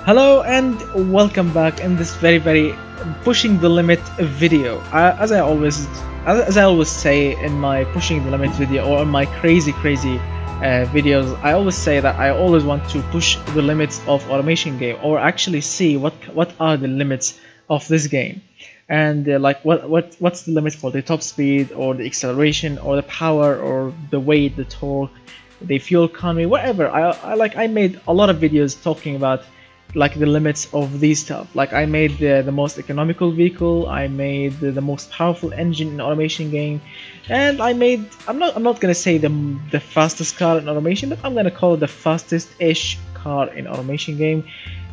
Hello and welcome back in this very pushing the limit video. As I always say in my pushing the limit video or in my crazy videos, I always say that I always want to push the limits of automation game, or actually see what are the limits of this game, and like what's the limit for the top speed or the acceleration or the power or the weight, the torque, the fuel economy, whatever. I made a lot of videos talking about like the limits of these stuff. Like I made the most economical vehicle, I made the most powerful engine in automation game, and I'm not gonna say the fastest car in automation, but I'm gonna call it the fastest-ish car in automation game,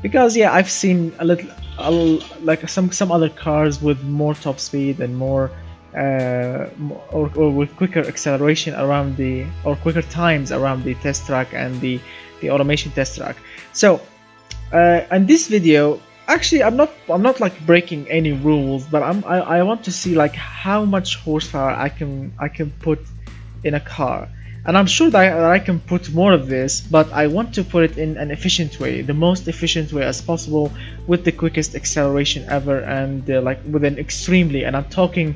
because yeah, I've seen like some other cars with more top speed and more or with quicker acceleration around or quicker times around the test track and the automation test track. So in this video, actually I'm not like breaking any rules, but I want to see like how much horsepower I can put in a car, and I'm sure that I can put more of this, but I want to put it in an efficient way, the most efficient way as possible, with the quickest acceleration ever, and like with an extremely, and I'm talking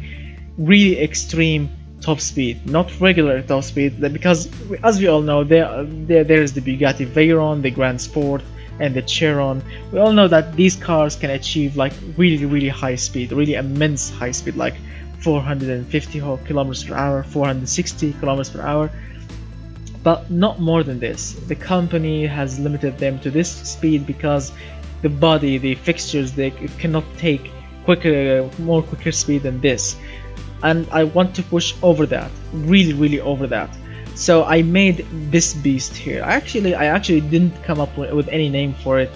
really extreme top speed, not regular top speed, because as we all know, there is the Bugatti Veyron, the Grand Sport, and the Chiron. We all know that these cars can achieve like really high speed, really immense high speed, like 450 kilometers per hour, 460 kilometers per hour, but not more than this. The company has limited them to this speed because the body, the fixtures, they cannot take more quicker speed than this, and I want to push over that, really over that. So I made this beast here. I actually didn't come up with any name for it.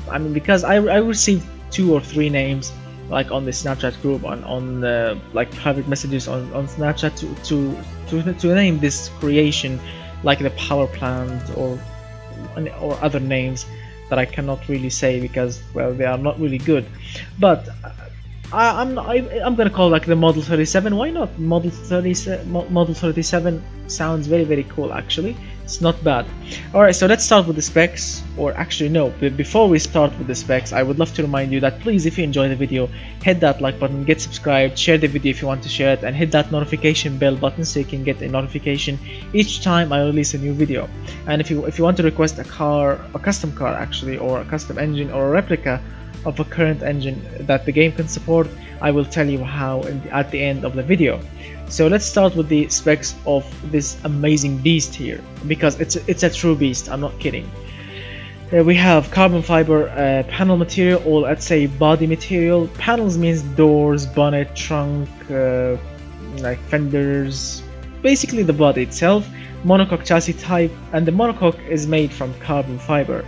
I mean, because I received 2 or 3 names like on the Snapchat group, on like private messages on Snapchat to name this creation, like the power plant or other names that I cannot really say because, well, they are not really good. But I'm gonna call like the Model 37. Why not? Model 37 sounds very cool. Actually, it's not bad. Alright, so let's start with the specs. Or actually no, before we start with the specs, I would love to remind you that please, if you enjoy the video, hit that like button, get subscribed, share the video if you want to share it, and hit that notification bell button so you can get a notification each time I release a new video. And if you want to request a custom car actually, or a custom engine or a replica of a current engine that the game can support, I will tell you how at the end of the video. So let's start with the specs of this amazing beast here, because it's a true beast, I'm not kidding. We have carbon fiber panel material, or let's say body material. Panels means doors, bonnet, trunk, like fenders, basically the body itself. Monocoque chassis type, and the monocoque is made from carbon fiber.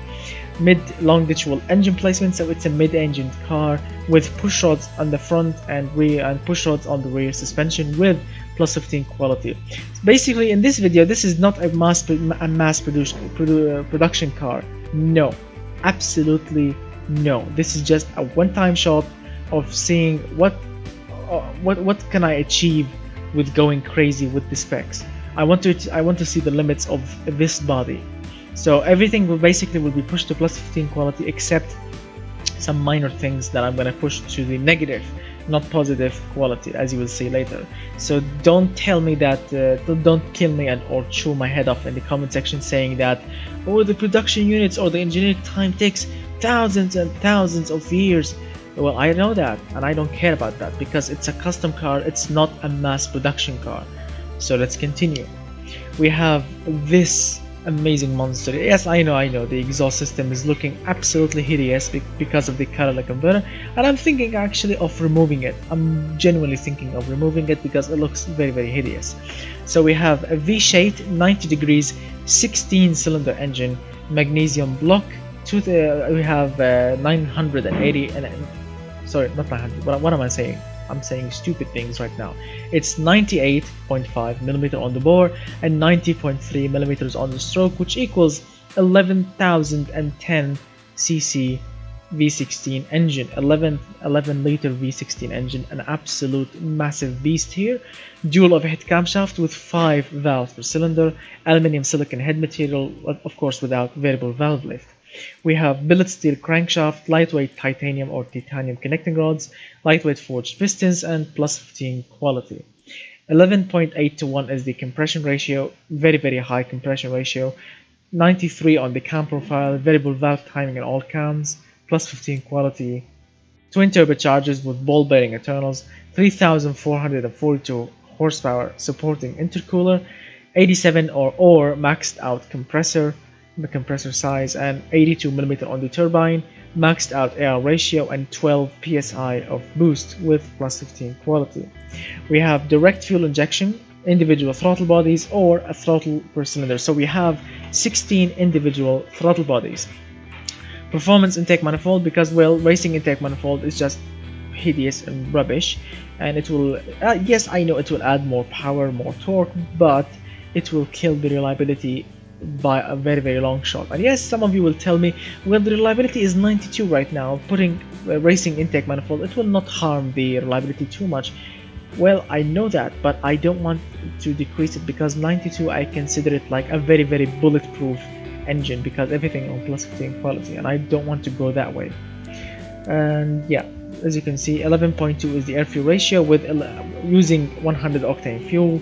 Mid longitudinal engine placement, so it's a mid-engine car with push rods on the front and rear, and push rods on the rear suspension with plus 15 quality. So basically, in this video, this is not a mass production car. No, absolutely no. This is just a one-time shot of seeing what can I achieve with going crazy with the specs. I want to see the limits of this body. So everything will be pushed to plus 15 quality, except some minor things that I'm gonna push to the negative, not positive quality, as you will see later. So don't tell me that, don't kill me or chew my head off in the comment section saying that, oh, the production units or the engineering time takes thousands and thousands of years. Well, I know that, and I don't care about that, because it's a custom car, it's not a mass production car. So let's continue. We have this amazing monster. Yes, I know the exhaust system is looking absolutely hideous because of the catalytic converter, and I'm thinking actually of removing it. I'm genuinely thinking of removing it because it looks very hideous. So we have a V-shaped 90 degrees 16-cylinder engine, magnesium block. We have 980 and sorry, not 900. What am I saying? I'm saying stupid things right now. It's 98.5 millimeter on the bore and 90.3 millimeters on the stroke, which equals 11,010 cc V16 engine, 11 liter V16 engine, an absolute massive beast here. Dual overhead camshaft with 5 valves per cylinder, aluminium silicon head material, of course without variable valve lift. We have billet steel crankshaft, lightweight titanium or titanium connecting rods, lightweight forged pistons, and plus 15 quality. 11.8 to 1 is the compression ratio, very high compression ratio. 93 on the cam profile, variable valve timing in all cams, plus 15 quality. Twin turbochargers with ball bearing internals, 3,442 horsepower supporting intercooler, 87 or maxed out compressor, the compressor size, and 82mm on the turbine, maxed out air ratio, and 12 psi of boost with plus 15 quality. We have direct fuel injection, individual throttle bodies, or a throttle per cylinder. So we have 16 individual throttle bodies. Performance intake manifold, because well, racing intake manifold is just hideous and rubbish, and it will yes, I know it will add more power, more torque, but it will kill the reliability by a very long shot. And yes, some of you will tell me, well, the reliability is 92 right now, putting a racing intake manifold, it will not harm the reliability too much. Well, I know that, but I don't want to decrease it, because 92 I consider it like a very bulletproof engine, because everything on plus 15 quality, and I don't want to go that way. And yeah, as you can see, 11.2 is the air fuel ratio with using 100 octane fuel,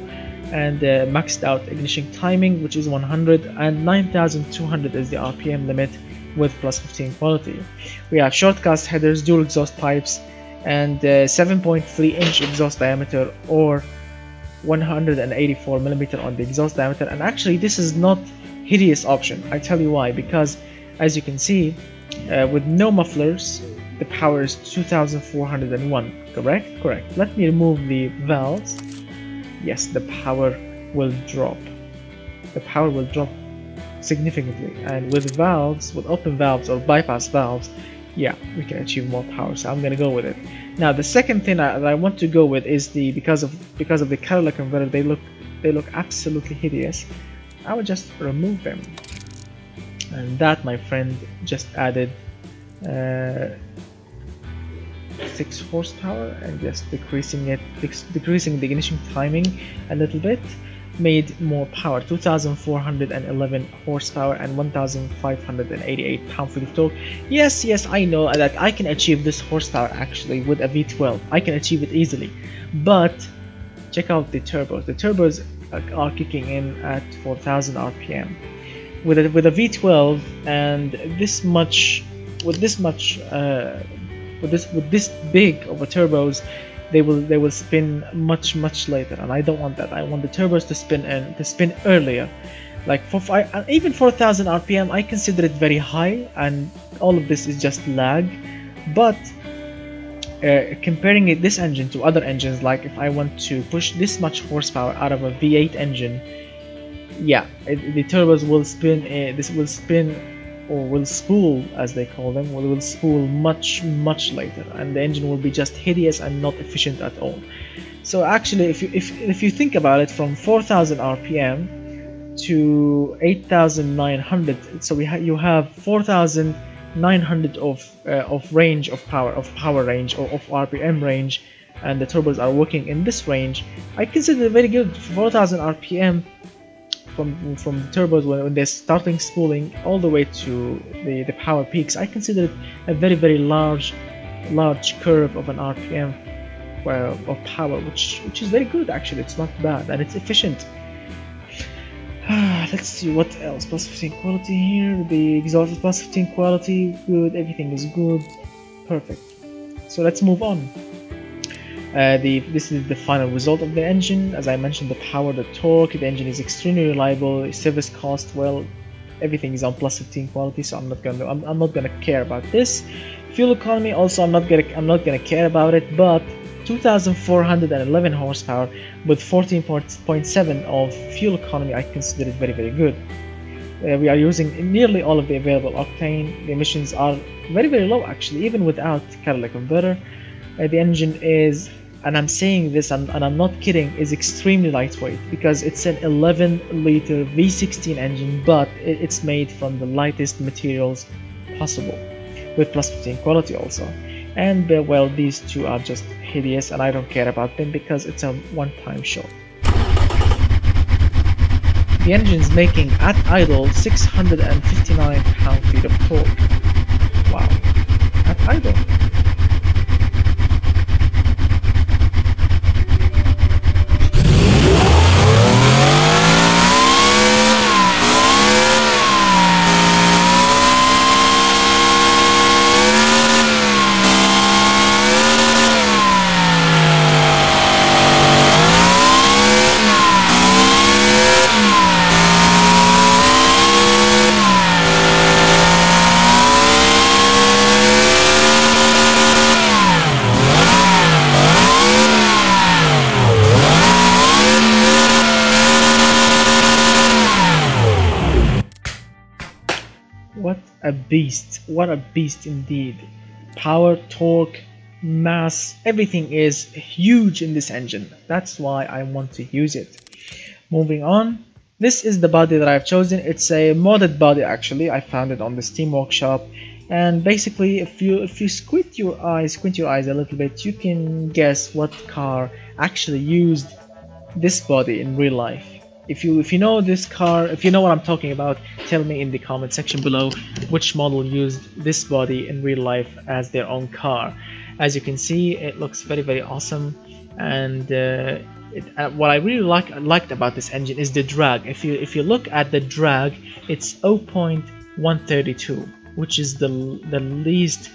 and maxed out ignition timing, which is 100, and 9,200 is the RPM limit with plus 15 quality. We have short cast headers, dual exhaust pipes, and 7.3 inch exhaust diameter, or 184mm on the exhaust diameter. And actually this is not hideous option. I tell you why, because as you can see, with no mufflers, the power is 2,401. Correct. Let me remove the valves. Yes, the power will drop. The power will drop significantly, and with valves, with open valves or bypass valves, yeah, we can achieve more power. So I'm gonna go with it. Now the second thing that I want to go with is the because of the catalytic converter, they look absolutely hideous. I would just remove them, and that, my friend, just added 6 horsepower, and just decreasing the ignition timing a little bit, made more power. 2,411 horsepower and 1,588 pound-feet of torque. Yes, I know that I can achieve this horsepower actually with a V12. I can achieve it easily, but check out the turbos. The turbos are kicking in at 4,000 RPM. With a V12 and this big of a turbos, they will spin much later, and I don't want that. I want the turbos to spin earlier. Like even 4,000 RPM, I consider it very high, and all of this is just lag. But comparing this engine to other engines, like if I want to push this much horsepower out of a V8 engine, yeah, the turbos will spin. This will spin, or will spool, as they call them, will spool much later, and the engine will be just hideous and not efficient at all. So actually, if you think about it, from 4,000 RPM to 8,900, so you have 4,900 of range of power range, or of RPM range, and the turbos are working in this range. I consider it very good. 4,000 RPM from the turbos when they're starting spooling all the way to the power peaks. I consider it a very large curve of an RPM of power, which is very good actually. It's not bad, and it's efficient. Let's see what else. Plus 15 quality here. The exhaust is plus 15 quality. Good. Everything is good. Perfect. So let's move on. This is the final result of the engine. As I mentioned, the power, the torque, the engine is extremely reliable. Service cost, well, everything is on plus 15 quality, so I'm not gonna care about this. Fuel economy, also I'm not gonna care about it. But 2,411 horsepower with 14.7 of fuel economy, I consider it very good. We are using nearly all of the available octane. The emissions are very low actually, even without catalytic converter. The engine is, and I'm saying this and I'm not kidding, is extremely lightweight, because it's an 11-liter V16 engine, but it's made from the lightest materials possible, with plus 15 quality also. And well, these two are just hideous, and I don't care about them because it's a one-time show. The engine is making at idle 659 pound-feet of torque. Wow, at idle. What a beast indeed. Power, torque, mass, everything is huge in this engine. That's why I want to use it. Moving on, this is the body that I've chosen. It's a modded body actually. I found it on the Steam Workshop, and basically if you squint your eyes a little bit, you can guess what car actually used this body in real life. If you know this car, if you know what I'm talking about, tell me in the comment section below which model used this body in real life as their own car. As you can see, it looks very awesome, and what I really liked about this engine is the drag. If you look at the drag, it's 0.132, which is the least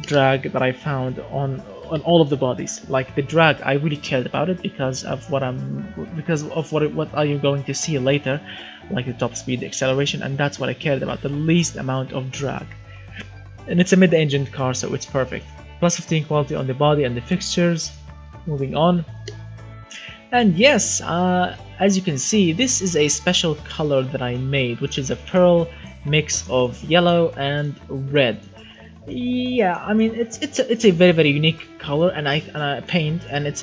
drag that I found on all of the bodies. Like the drag, I really cared about it because of what are you going to see later, like the top speed, the acceleration, and that's what I cared about, the least amount of drag. And it's a mid-engine car, so it's perfect. Plus 15 quality on the body and the fixtures. Moving on, and yes, as you can see, this is a special color that I made, which is a pearl mix of yellow and red. Yeah, I mean it's a very unique color, and I paint, and it's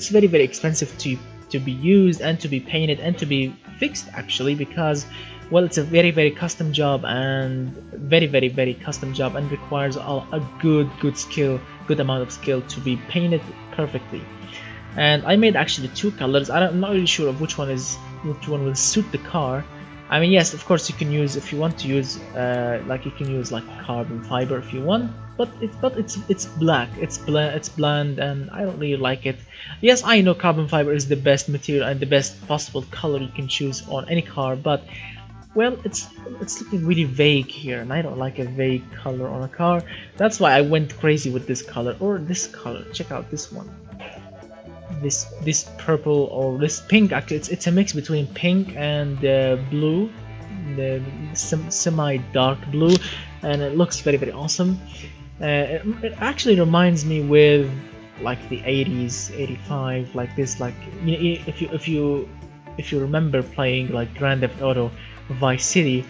very expensive to be used and to be painted and to be fixed actually, because well, it's a very custom job, and very custom job, and requires a good amount of skill to be painted perfectly. And I made actually two colors. I'm not really sure of which one will suit the car. I mean, yes, of course you can use, if you want to use like you can use like carbon fiber if you want, but it's black, it's bland, and I don't really like it. Yes, I know carbon fiber is the best material and the best possible color you can choose on any car, but well, it's looking really vague here, and I don't like a vague color on a car. That's why I went crazy with this color, or this color. Check out this one. This purple, or this pink, actually it's a mix between pink and blue, the semi-dark blue, and it looks very awesome. It actually reminds me with like the 80s, 85, like this, like, you know, if you remember playing like Grand Theft Auto Vice City,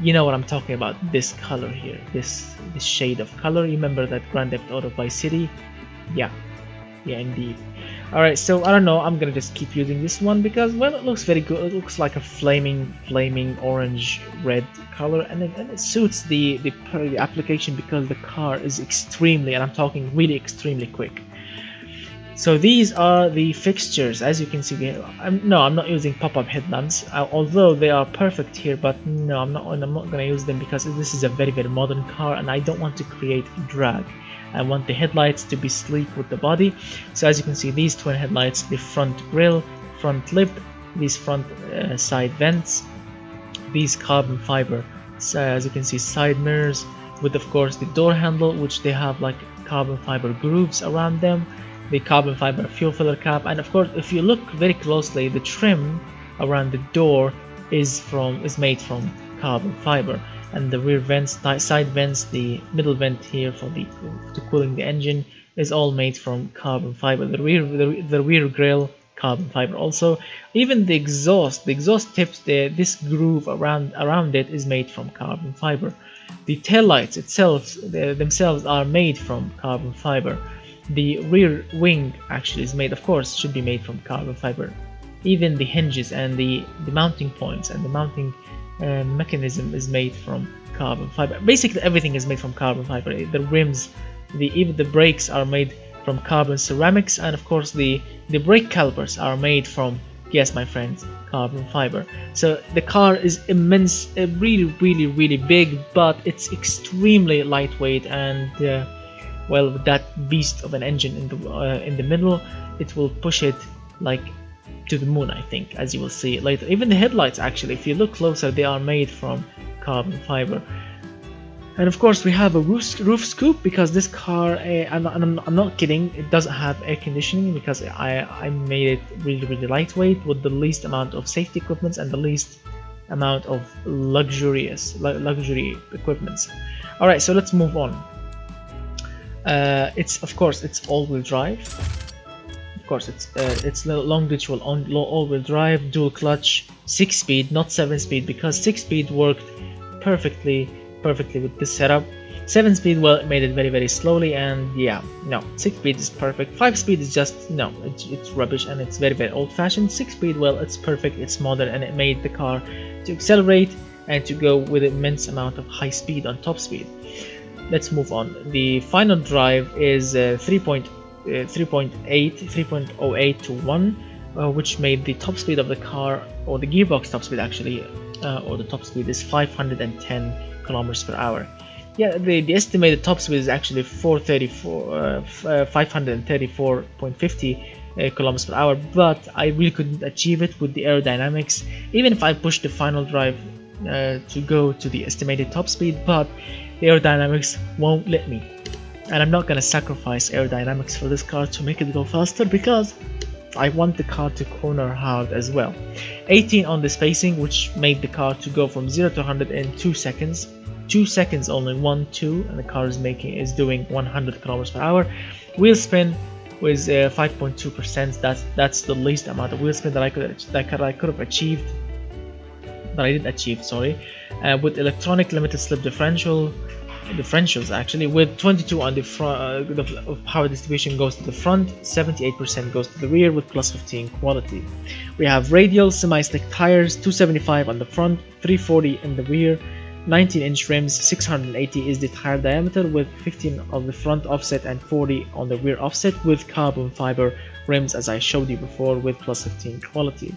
you know what I'm talking about. This color here, this shade of color. You remember that Grand Theft Auto Vice City? Yeah indeed. Alright, so I don't know, I'm gonna just keep using this one because, well, it looks very good. It looks like a flaming orange red color, and it suits the application because the car is extremely, and I'm talking really extremely quick. So these are the fixtures. As you can see, I'm not using pop-up headlamps, although they are perfect here, but no, I'm not gonna use them because this is a very modern car, and I don't want to create drag. I want the headlights to be sleek with the body. So as you can see, these twin headlights, the front grille, front lip, these front side vents, these carbon fiber, so as you can see, side mirrors, with of course the door handle, which they have like carbon fiber grooves around them, the carbon fiber fuel filler cap, and of course if you look very closely, the trim around the door is made from carbon fiber. And the rear vents, side vents, the middle vent here for to cooling the engine is all made from carbon fiber. The rear grille, carbon fiber also. Even the exhaust tips, this groove around it is made from carbon fiber. The taillights themselves are made from carbon fiber. The rear wing actually is made, of course, should be made from carbon fiber. Even the hinges and the mounting points and the mounting mechanism is made from carbon fiber. Basically everything is made from carbon fiber. The rims, even the brakes are made from carbon ceramics, and of course the brake calipers are made from Yes, my friends, carbon fiber. So the car is immense, really big, but it's extremely lightweight, and well, with that beast of an engine in the middle, it will push it like to the moon, I think, as you will see later. Even the headlights, actually, if you look closer, they are made from carbon fiber. And of course we have a roof scoop, because this car, I'm not kidding, it doesn't have air conditioning, because I made it really lightweight with the least amount of safety equipments and the least amount of luxury equipments. Alright, so let's move on. Of course it's all-wheel drive. Of course it's long ditch all-wheel drive, dual clutch, 6-speed, not 7-speed, because 6-speed worked perfectly with this setup. 7-speed, well, it made it very slowly, and yeah, no, 6-speed is perfect. 5-speed is just, no, it's rubbish, and it's very old-fashioned. 6-speed, well, it's perfect, it's modern, and it made the car to accelerate and to go with an immense amount of high speed on top speed. Let's move on. The final drive is 3.08 to 1, which made the top speed of the car, or the gearbox top speed actually, or the top speed is 510 kilometers per hour. Yeah, the estimated top speed is actually 534.50 kilometers per hour, but I really couldn't achieve it with the aerodynamics, even if I pushed the final drive to go to the estimated top speed, but the aerodynamics won't let me. And I'm not gonna sacrifice aerodynamics for this car to make it go faster, because I want the car to corner hard as well. 18 on the spacing, which made the car to go from 0 to 100 in 2 seconds. 2 seconds only, 1, 2, and the car is doing 100 kilometers per hour. Wheel spin was 5.2%. That's the least amount of wheel spin that I could have achieved. That I did achieve, sorry. With electronic limited slip differentials actually, with 22 on the front, the power distribution goes to the front, 78% goes to the rear, with plus 15 quality. We have radial semi-slick tires, 275 on the front, 340 in the rear, 19-inch rims, 680 is the tire diameter, with 15 on the front offset and 40 on the rear offset, with carbon fiber rims, as I showed you before, with plus 15 quality.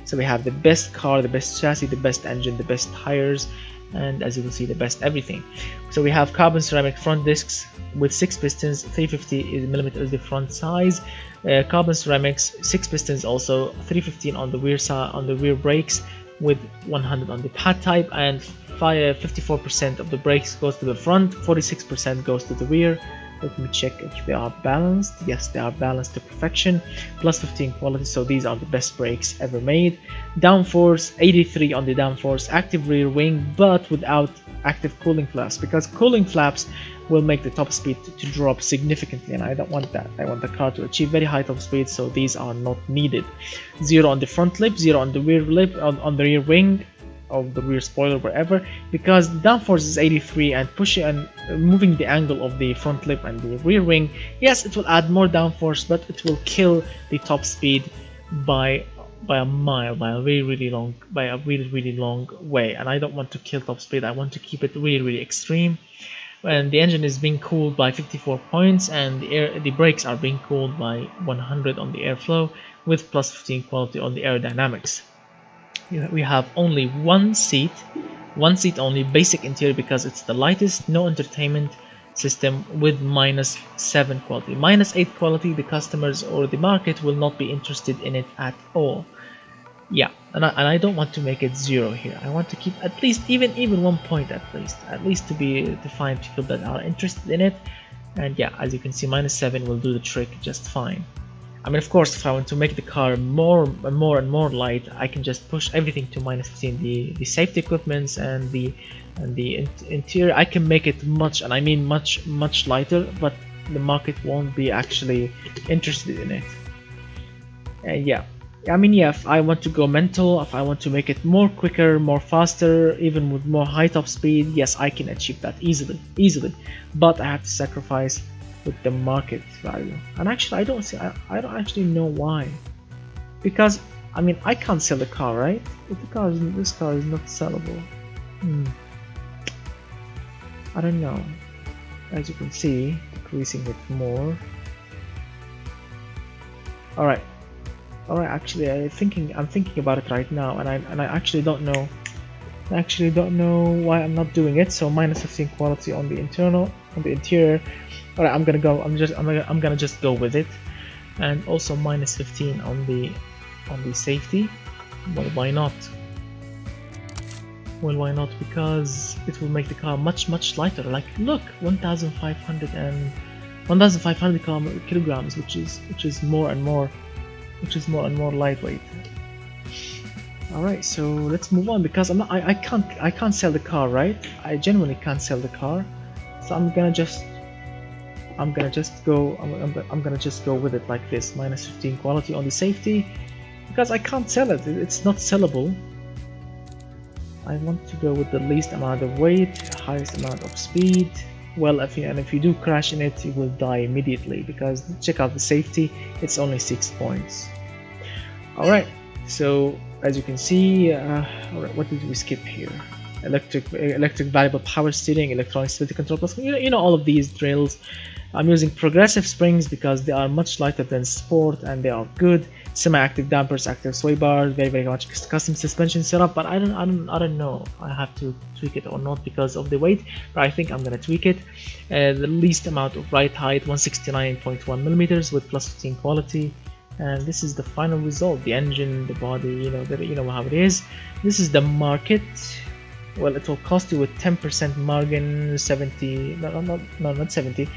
So we have the best car, the best chassis, the best engine, the best tires, and as you can see, the best everything. So we have carbon ceramic front discs with 6 pistons, 350mm is the front size. Carbon ceramics, 6 pistons also, 315 on the rear side, on the rear brakes, with 100 on the pad type, and 54% of the brakes goes to the front, 46% goes to the rear. Let me check if they are balanced. Yes, they are balanced to perfection. Plus 15 quality, so these are the best brakes ever made. Downforce, 83 on the downforce, active rear wing, but without active cooling flaps, because cooling flaps will make the top speed to drop significantly, and I don't want that. I want the car to achieve very high top speed, so these are not needed. 0 on the front lip, 0 on the rear lip, on the rear wing, of the rear spoiler, wherever, because the downforce is 83, and pushing and moving the angle of the front lip and the rear wing, yes, it will add more downforce, but it will kill the top speed by a mile, by a really long way, and I don't want to kill top speed. I want to keep it really extreme. And the engine is being cooled by 54 points, and the brakes are being cooled by 100 on the airflow, with plus 15 quality on the aerodynamics. We have only one seat only, basic interior, because it's the lightest, no entertainment system, with -7 quality. -8 quality, the customers or the market will not be interested in it at all. Yeah, and I don't want to make it 0 here. I want to keep at least even 1 point at least to find people that are interested in it. And yeah, as you can see, -7 will do the trick just fine. I mean, of course, if I want to make the car more and more light, I can just push everything to -15. The safety equipments and the interior, I can make it much, and I mean much lighter, but the market won't be actually interested in it. Yeah, I mean, yeah, if I want to go mental, if I want to make it more quicker, more faster, even with more high top speed, yes, I can achieve that easily. But I have to sacrifice with the market value, and actually I don't actually know why, because I mean, I can't sell the car, right? But this car is not sellable. I don't know. As you can see, decreasing it more. Alright, All right, actually, I'm thinking about it right now, and I actually don't know. I actually don't know why I'm not doing it. So minus 15 quality on the interior. All right, I'm gonna just go with it, and also minus 15 on the safety. Well, why not? Well, why not? Because it will make the car much lighter. Like, look, 1,500 kilograms, which is more and more lightweight. All right, so let's move on, because I can't sell the car, right? I genuinely can't sell the car, so I'm gonna just go with it like this, minus 15 quality on the safety, because I can't sell it. It's not sellable. I want to go with the least amount of weight, highest amount of speed. Well, if you do crash in it, you will die immediately, because check out the safety, it's only 6 points. All right, so as you can see, all right, what did we skip here? Electric variable power steering, electronic stability control plus, you know all of these drills. I'm using progressive springs because they are much lighter than sport and they are good. Semi-active dampers, active sway bars, very much custom suspension setup, but I don't know. I have to tweak it or not because of the weight, but I think I'm gonna tweak it. The least amount of ride height, 169.1 millimeters with plus 15 quality. And this is the final result. The engine, the body, you know how it is. This is the market. Well, it will cost you with 10% margin, 70. No, not 70.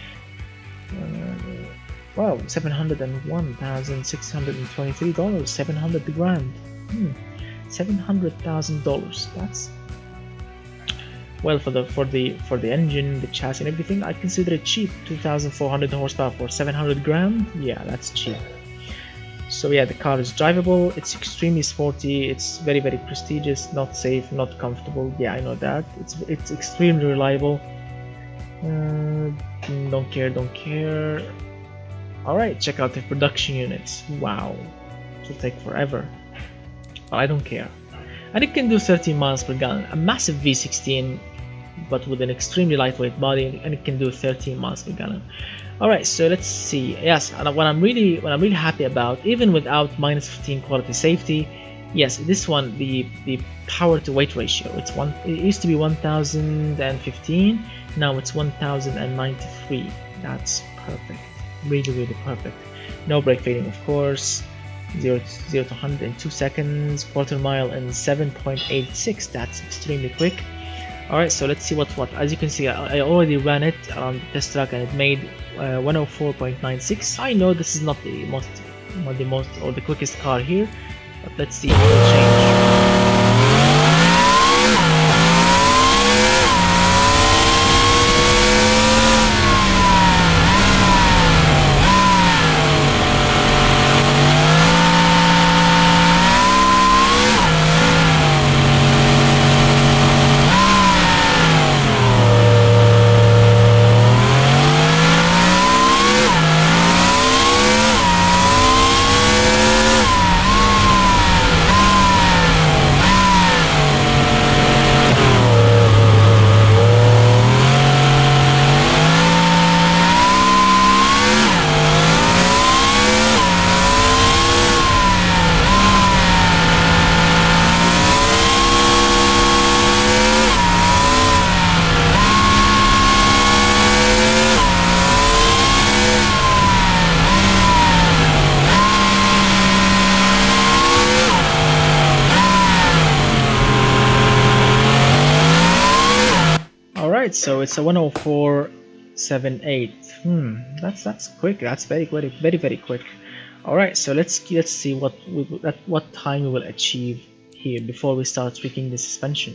Wow, $701,623. 700 grand. $700,000. That's, well, for the engine, the chassis, and everything, I consider it cheap. 2,400 horsepower for 700 grand. Yeah, that's cheap. So yeah, the car is drivable, it's extremely sporty, it's very prestigious, not safe, not comfortable. Yeah, I know that. It's extremely reliable. Don't care. Alright, check out the production units. Wow, it will take forever. But I don't care. And it can do 13 miles per gallon. A massive V16, but with an extremely lightweight body, and it can do 13 miles per gallon. Alright, so let's see. Yes, and what I'm really happy about, even without minus 15 quality safety, yes, this one, the power to weight ratio, it used to be 1015, now it's 1093. That's perfect, really perfect. No brake fading, of course. 0 to 100 in 2 seconds, quarter mile in 7.86. That's extremely quick. Alright, so let's see what. As you can see, I already ran it on the test track and it made 104.96. I know this is not the most or the quickest car here, but let's see if it will change. So it's a 104.78. That's quick. That's very quick. All right, so let's see what time we will achieve here before we start tweaking the suspension.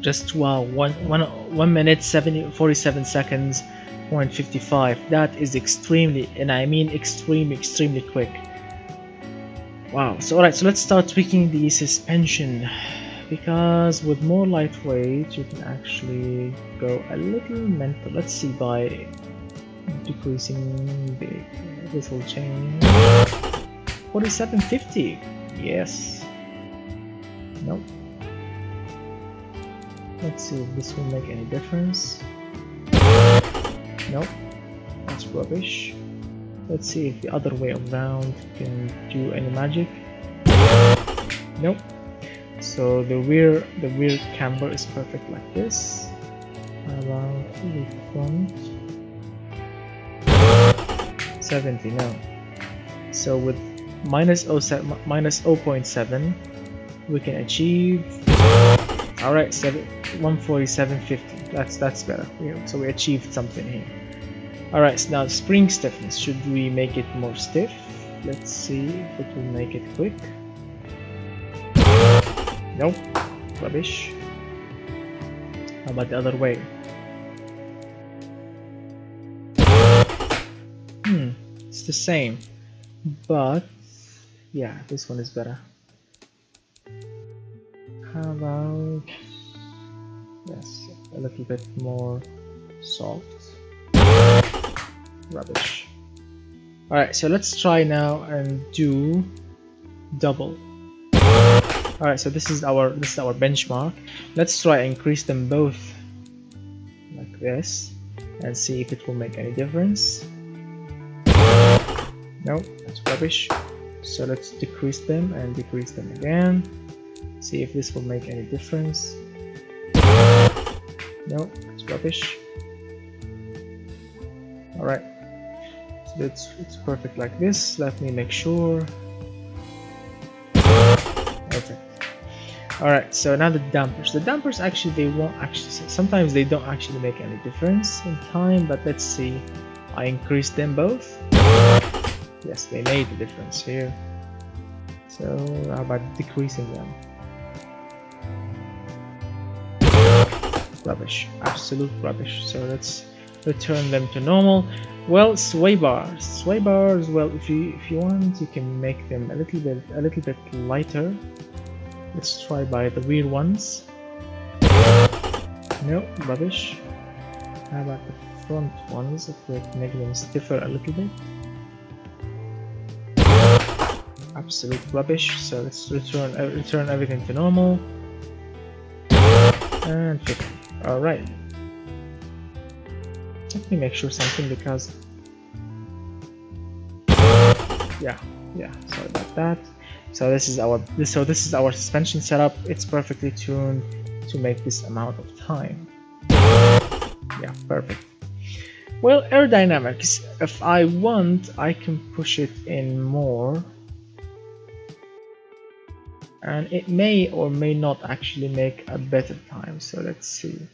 just wow, 1 minute 47 seconds, 0.55. That is extremely, and I mean extremely quick. Wow. So alright, so let's start tweaking the suspension, because with more lightweight you can actually go a little mental. Let's see, by decreasing this will change. 4750. Yes. Nope. Let's see if this will make any difference. Nope. That's rubbish. Let's see if the other way around can do any magic. Nope. So the rear camber is perfect like this. About the front. 70, no. So with minus 0.7 we can achieve, alright, 147.50. That's better. So we achieved something here. Alright, so now spring stiffness, should we make it more stiff? Let's see if it will make it quick. Nope, rubbish. How about the other way? It's the same, but yeah, this one is better. How about, yes, a little bit more soft. Rubbish. Alright, so let's try now and do double. Alright, so this is our benchmark. Let's try and increase them both like this and see if it will make any difference. No, that's rubbish. So let's decrease them and decrease them again. See if this will make any difference. No, it's rubbish. Alright, so it's perfect like this. Let me make sure. Okay. Alright, so now the dampers. The dampers actually, they won't actually, sometimes they don't actually make any difference in time, but let's see. I increased them both. Yes, they made the difference here. So how about decreasing them? Rubbish, absolute rubbish. So let's return them to normal. Well, sway bars. Well, if you want, you can make them a little bit lighter. Let's try by the rear ones. No, rubbish. How about the front ones? If we make them stiffer a little bit. Absolute rubbish. So let's return everything to normal. And 50. Alright. Let me make sure something, because yeah, sorry about that. So this is our suspension setup. It's perfectly tuned to make this amount of time. Yeah, perfect. Well, aerodynamics, if I want, I can push it in more, and it may or may not actually make a better time. So let's see.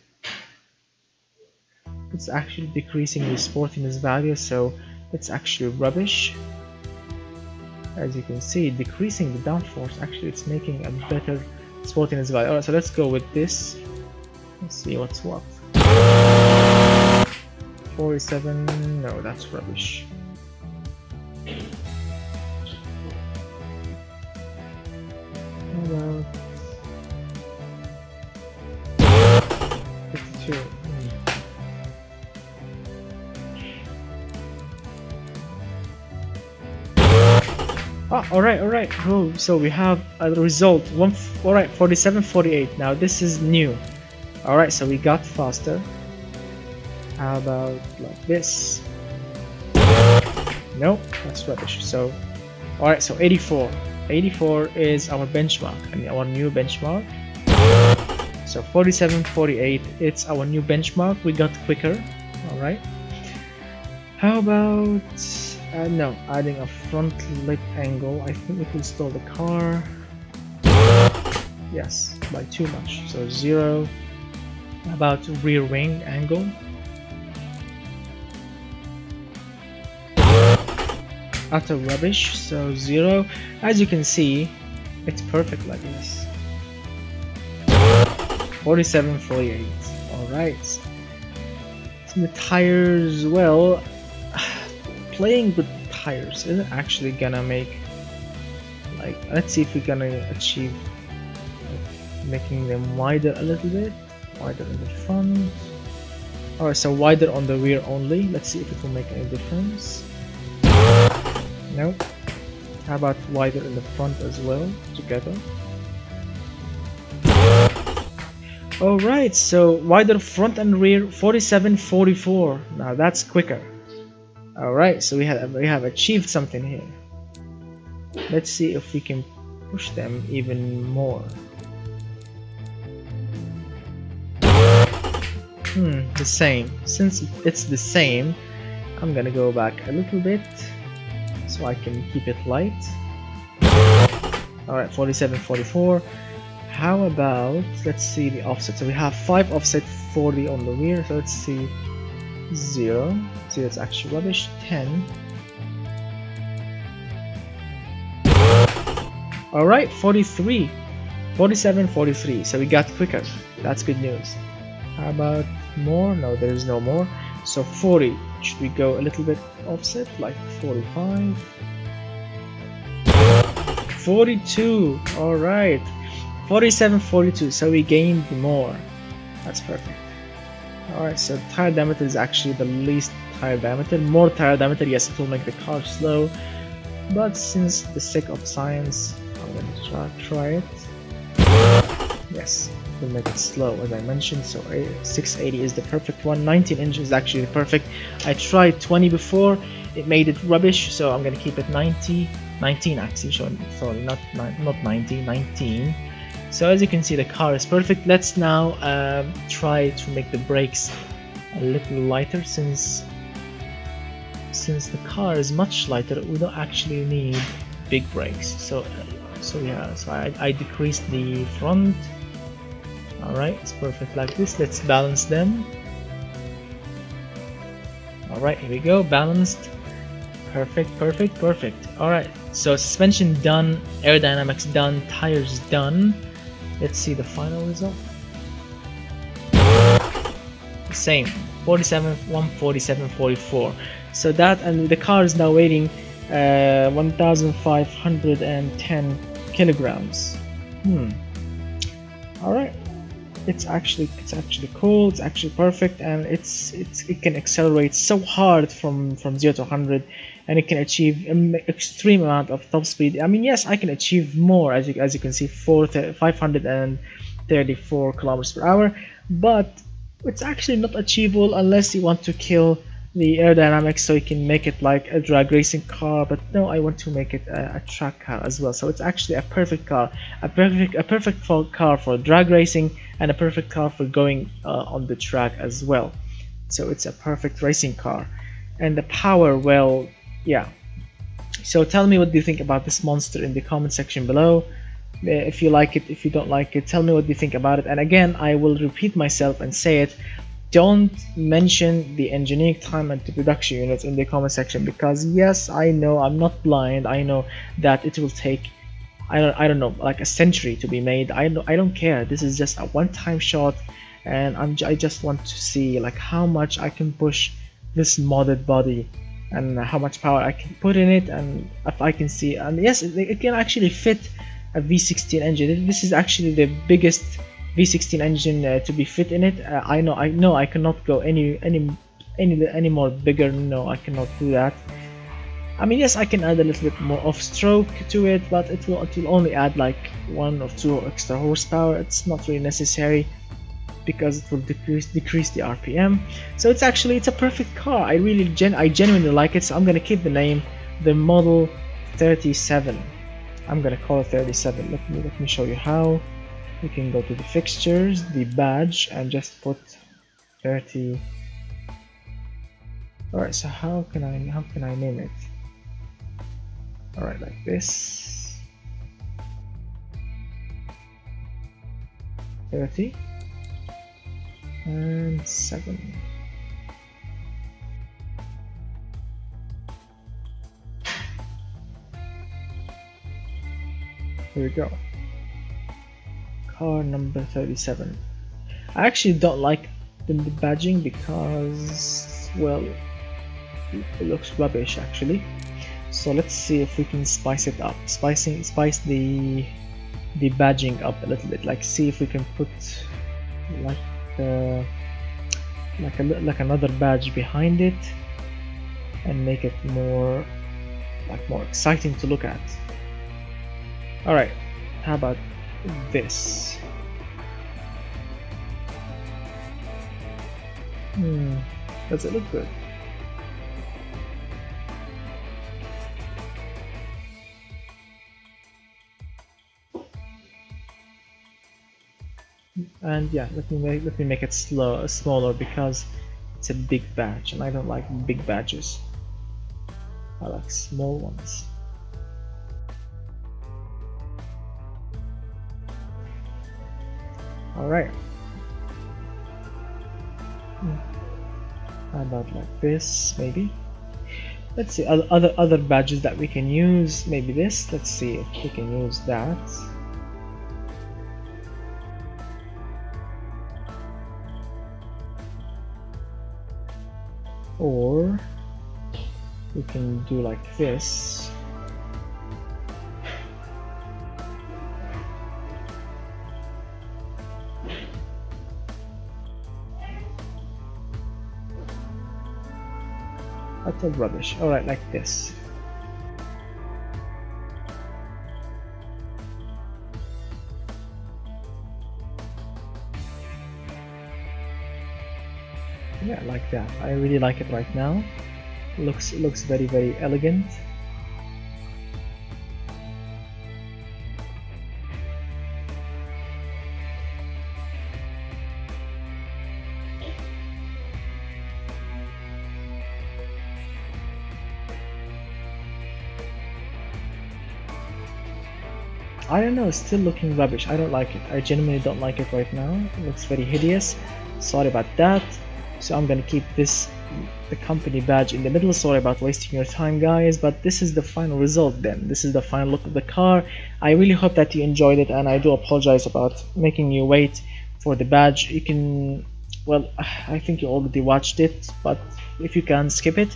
It's actually decreasing the sportiness value, so it's actually rubbish. As you can see, decreasing the downforce, actually it's making a better sportiness value. Alright, so let's go with this. Let's see what's what. 47, no, that's rubbish. How about 52? Ah, alright. Oh, so we have a result. Alright, 47.48. Now this is new. Alright, so we got faster. How about like this? Nope, that's rubbish. So, alright, so 84. 84 is our benchmark, and our new benchmark. So 47.48, it's our new benchmark. We got quicker. Alright. How about no, adding a front lip angle? I think it will stall the car. Yes, by too much. So 0. About rear wing angle. Utter rubbish. So 0. As you can see, it's perfect like this. 47.48. Alright. The tires, well, playing with tires isn't actually gonna make, like, let's see if we're gonna achieve like, making them wider a little bit, wider in the front. Alright, so wider on the rear only. Let's see if it will make any difference. Nope. How about wider in the front as well, together? Alright, so wider front and rear, 47.44. Now that's quicker. Alright, so we have achieved something here. Let's see if we can push them even more. The same. Since it's the same, I'm gonna go back a little bit so I can keep it light. Alright, 47.44. How about, let's see the offset. So we have 5 offset, 40 on the rear. So let's see 0. See, that's actually rubbish. 10. Alright, 43. 47.43. So we got quicker. That's good news. How about more? No, there is no more. So 40. Should we go a little bit offset, like 45? 42. Alright. 47.42. So we gained more. That's perfect. Alright, so tire diameter is actually the least tire diameter. More tire diameter, yes, it will make the car slow. But since the sake of science, I'm going to try it. Yes, it will make it slow as I mentioned. So 680 is the perfect one. 19 inch is actually perfect. I tried 20 before, it made it rubbish, so I'm going to keep it 19 actually. Sorry, not 90, 19. So as you can see, the car is perfect. Let's now try to make the brakes a little lighter, since the car is much lighter. We don't actually need big brakes. So yeah, so I decreased the front. Alright, it's perfect like this. Let's balance them. Alright, here we go, balanced. Perfect. Alright, so suspension done, aerodynamics done, tires done. Let's see the final result. Same, 147.44. So that, and the car is now weighing 1,510 kilograms. Alright, it's actually cool. It's actually perfect, and it can accelerate so hard from 0 to 100, and it can achieve an extreme amount of top speed. I mean, yes, I can achieve more, as you can see, 534 kilometers per hour, but it's actually not achievable unless you want to kill the aerodynamics, so you can make it like a drag racing car. But no, I want to make it a track car as well. So it's actually a perfect car, a perfect car for drag racing, and a perfect car for going on the track as well. So it's a perfect racing car. And the power, well, yeah. So tell me, what do you think about this monster in the comment section below. If you like it, if you don't like it, tell me what you think about it. And again, I will repeat myself and say it: don't mention the engineering time and the production units in the comment section, because yes, I know, I'm not blind. I know that it will take, I don't know, like a century to be made. I don't care. This is just a one-time shot, and I just want to see like how much I can push this modded body, and how much power I can put in it, and if I can see, and yes, it can actually fit a V16 engine. This is actually the biggest V16 engine to be fit in it. I know I cannot go any more bigger. No, I cannot do that. I mean, yes, I can add a little bit more of stroke to it, but it will only add like 1 or 2 extra horsepower. It's not really necessary, because it will decrease the RPM. So it's a perfect car. I genuinely like it. So I'm gonna keep the name, the model 37. I'm gonna call it 37. Let me show you how. You can go to the fixtures, the badge, and just put 30. Alright, so how can I name it? Alright, like this. 30 and 7. Here we go. Car number 37. I actually don't like the badging because, well, it looks rubbish actually. So let's see if we can spice it up, spice the badging up a little bit. Like, see if we can put like another badge behind it and make it more exciting to look at. All right, how about this? Does it look good? And yeah, let me make it smaller because it's a big badge and I don't like big badges. I like small ones. All right. How about like this, maybe? Let's see other badges that we can use. Maybe this. Let's see if we can use that. Or we can do like this. Utter rubbish. Alright, like this. Yeah, like that. I really like it right now. Looks very elegant. I don't know, it's still looking rubbish. I don't like it. I genuinely don't like it right now. It looks very hideous. Sorry about that. So I'm gonna keep the company badge in the middle. Sorry about wasting your time, guys, but this is the final result then. This is the final look of the car. I really hope that you enjoyed it, and I do apologize about making you wait for the badge. You can, well, I think you already watched it, but if you can, skip it.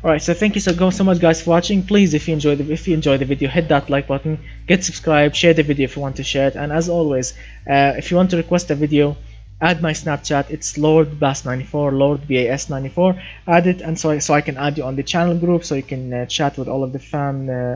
Alright, so thank you so much guys for watching. Please, if you enjoyed the video, hit that like button, get subscribed, share the video if you want to share it, and as always, if you want to request a video, add my Snapchat. It's Lord Bas94, Lord Bas94. Add it, and so I can add you on the channel group, so you can chat with all of the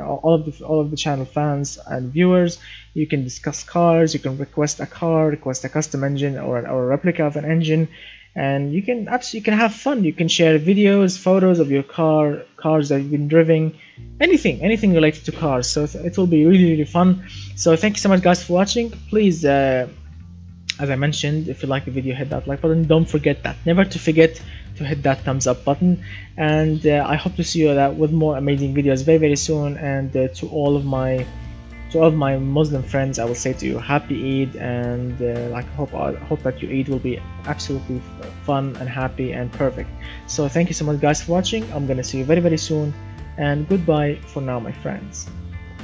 all of the channel fans and viewers. You can discuss cars. You can request a car, request a custom engine or a replica of an engine, and you can have fun. You can share videos, photos of your cars that you've been driving, anything related to cars. So it will be really fun. So thank you so much guys for watching. Please, as I mentioned, if you like the video, hit that like button. Don't forget that. Never to forget to hit that thumbs up button. And I hope to see you with more amazing videos very soon. And to all of my Muslim friends, I will say to you, Happy Eid, and I hope that your Eid will be absolutely fun and happy and perfect. So thank you so much guys for watching. I'm gonna see you very soon, and goodbye for now, my friends.